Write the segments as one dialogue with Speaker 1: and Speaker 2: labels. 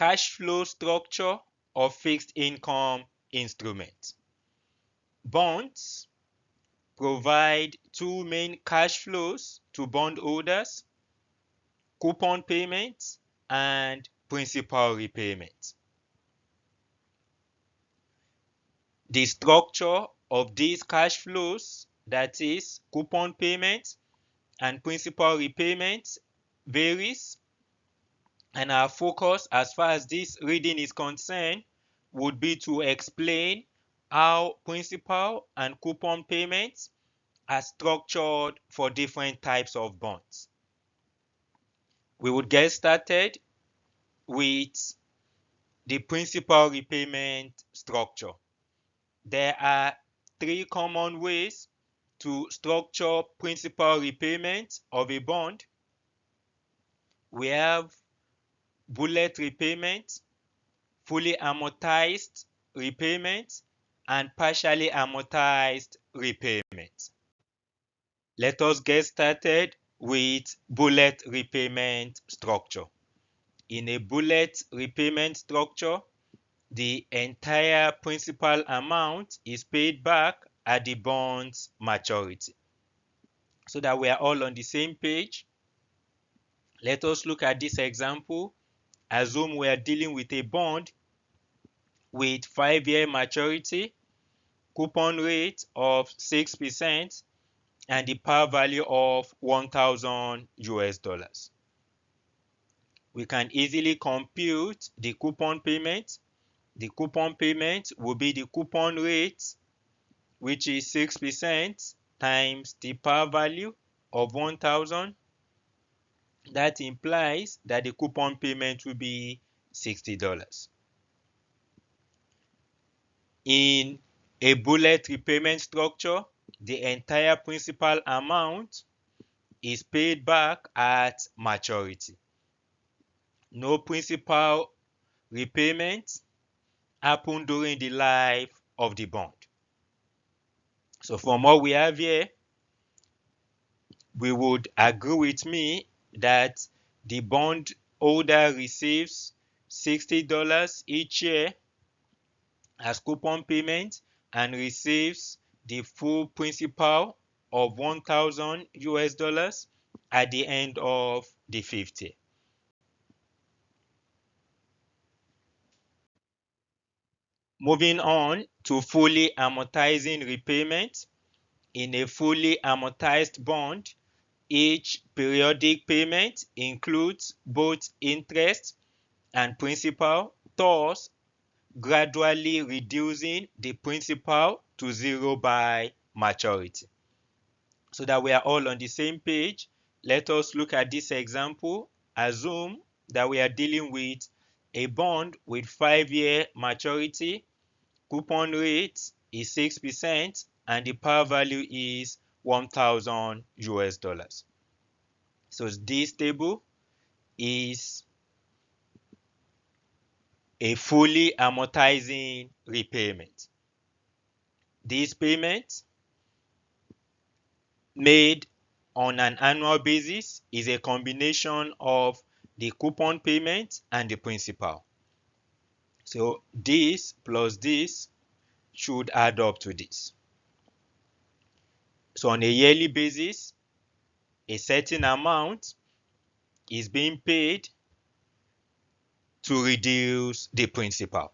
Speaker 1: cash flow structure of fixed income instruments. Bonds provide two main cash flows to bondholders: coupon payments and principal repayments. The structure of these cash flows, that is, coupon payments and principal repayments, varies, and our focus as far as this reading is concerned would be to explain how principal and coupon payments are structured for different types of bonds. We would get started with the principal repayment structure. There are three common ways to structure principal repayment of a bond. We have bullet repayment, fully amortized repayment, and partially amortized repayment. Let us get started with bullet repayment structure. In a bullet repayment structure, the entire principal amount is paid back at the bond's maturity. So that we are all on the same page, let us look at this example. Assume we are dealing with a bond with 5-year maturity, coupon rate of 6%, and the par value of $1,000. We can easily compute the coupon payment. The coupon payment will be the coupon rate, which is 6%, times the par value of 1,000. That implies that the coupon payment will be $60. In a bullet repayment structure, the entire principal amount is paid back at maturity. No principal repayment happen during the life of the bond. So from what we have here, we would agree with me that the bond holder receives $60 each year as coupon payment and receives the full principal of $1,000 at the end of the 5th year. Moving on to fully amortizing repayment. In a fully amortized bond, each periodic payment includes both interest and principal, thus gradually reducing the principal to zero by maturity. So that we are all on the same page, let us look at this example. Assume that we are dealing with a bond with 5-year maturity, coupon rate is 6%, and the par value is $1,000. So this table is a fully amortizing repayment. This payment made on an annual basis is a combination of the coupon payment and the principal. So this plus this should add up to this. So on a yearly basis, a certain amount is being paid to reduce the principal.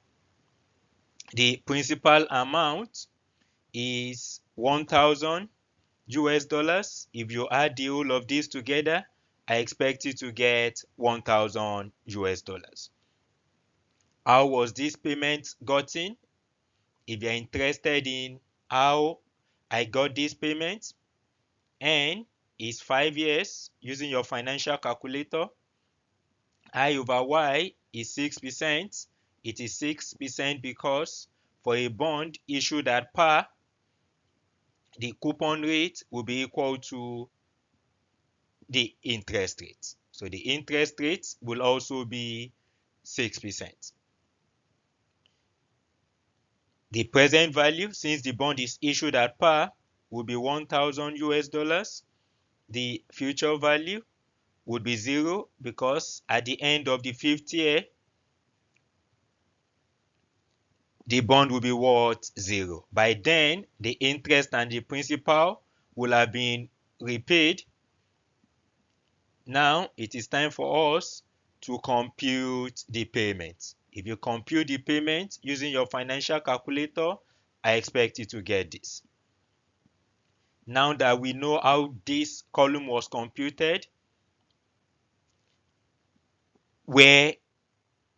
Speaker 1: The principal amount is $1,000. If you add the whole of this together, I expect you to get $1,000. How was this payment gotten? If you're interested in how I got this payment, N is 5 years using your financial calculator. I over Y is 6%. It is 6% because for a bond issued at par, the coupon rate will be equal to the interest rate. So the interest rate will also be 6%. The present value, since the bond is issued at par, will be $1,000. The future value would be 0 because at the end of the 5th year, the bond will be worth 0. By then, the interest and the principal will have been repaid. Now, it is time for us to compute the payment. If you compute the payment using your financial calculator, I expect you to get this. Now that we know how this column was computed, where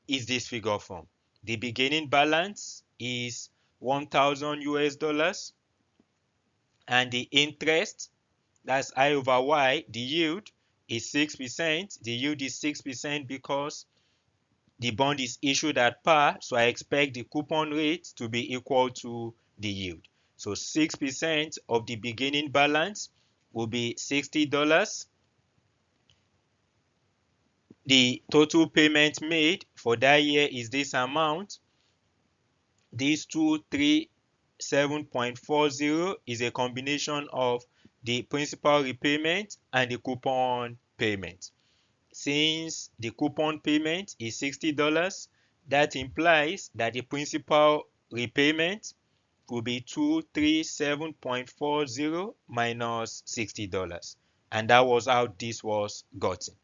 Speaker 1: is this figure from? The beginning balance is 1,000 US dollars, and the interest, that's I over Y, the yield is 6%. The yield is 6% because the bond is issued at par, so I expect the coupon rate to be equal to the yield. So 6% of the beginning balance will be $60. The total payment made for that year is this amount. This 237.40 is a combination of the principal repayment and the coupon payment. Since the coupon payment is $60, that implies that the principal repayment will be 237.40 minus $60. And that was how this was gotten.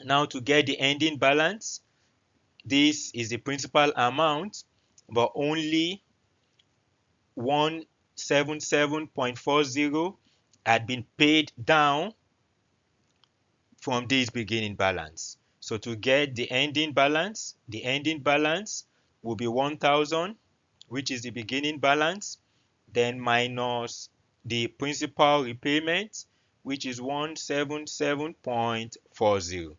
Speaker 1: Now to get the ending balance, this is the principal amount, but only 177.40 had been paid down from this beginning balance. So to get the ending balance will be 1,000, which is the beginning balance, then minus the principal repayment, which is 177.40.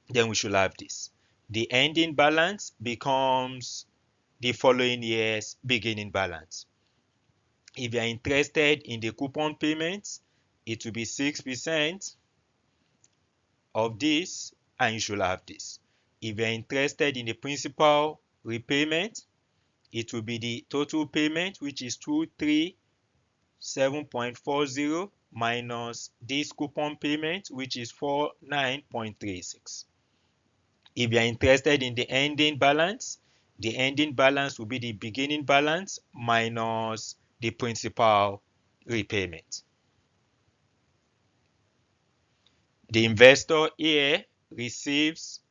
Speaker 1: Then we should have this. The ending balance becomes the following year's beginning balance. If you are interested in the coupon payments, it will be 6% of this, and you should have this. If you are interested in the principal repayment, it will be the total payment, which is 237.40 minus this coupon payment, which is 49.36. If you are interested in the ending balance will be the beginning balance minus the principal repayment. The investor here receives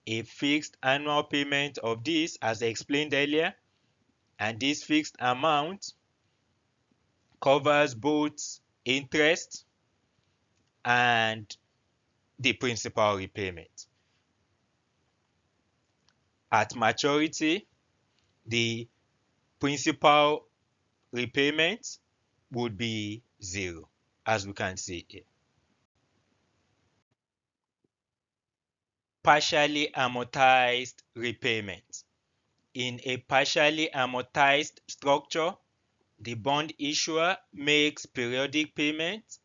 Speaker 1: a fixed annual payment of this, as I explained earlier, and this fixed amount covers both interest and the principal repayment. At maturity, the principal repayment would be 0, as we can see here. Partially amortized repayment. In a partially amortized structure, the bond issuer makes periodic payments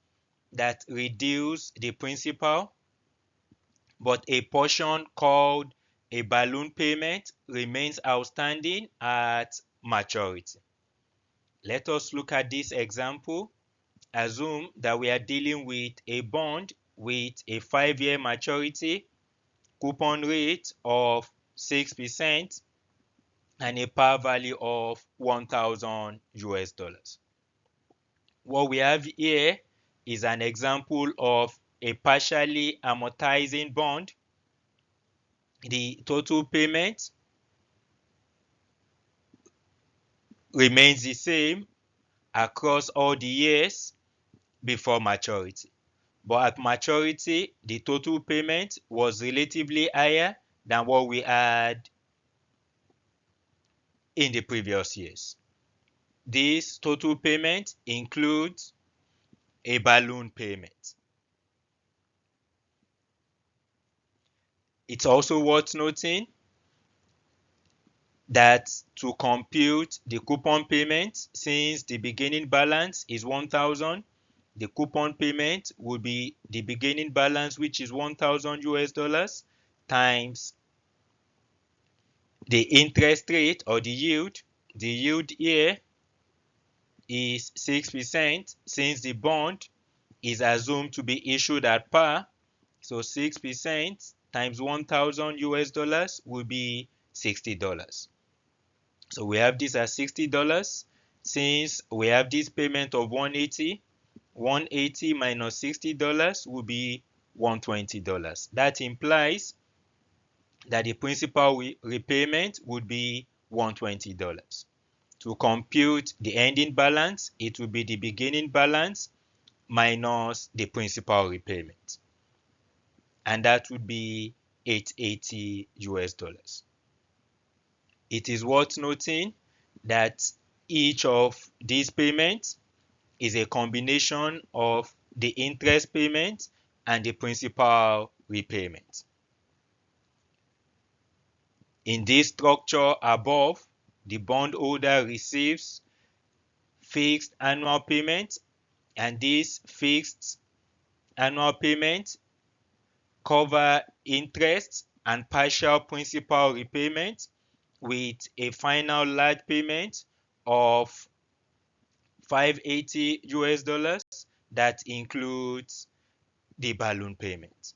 Speaker 1: that reduce the principal, but a portion called a balloon payment remains outstanding at maturity. Let us look at this example. Assume that we are dealing with a bond with a 5-year maturity, coupon rate of 6%, and a par value of 1,000 US dollars. What we have here is an example of a partially amortizing bond. The total payment remains the same across all the years before maturity. But at maturity, the total payment was relatively higher than what we had in the previous years. This total payment includes a balloon payment. It's also worth noting that to compute the coupon payment, since the beginning balance is 1,000, the coupon payment will be the beginning balance, which is 1,000 US dollars, times the interest rate or the yield. The yield here is 6%, since the bond is assumed to be issued at par. So 6% times 1,000 US dollars will be $60. So we have this at $60. Since we have this payment of 180 minus $60 will be $120. That implies that the principal repayment would be $120. To compute the ending balance, it will be the beginning balance minus the principal repayment. And that would be $880 US. It is worth noting that each of these payments is a combination of the interest payment and the principal repayment. In this structure above, the bondholder receives fixed annual payment, and these fixed annual payments cover interest and partial principal repayment with a final large payment of $580 US that includes the balloon payment.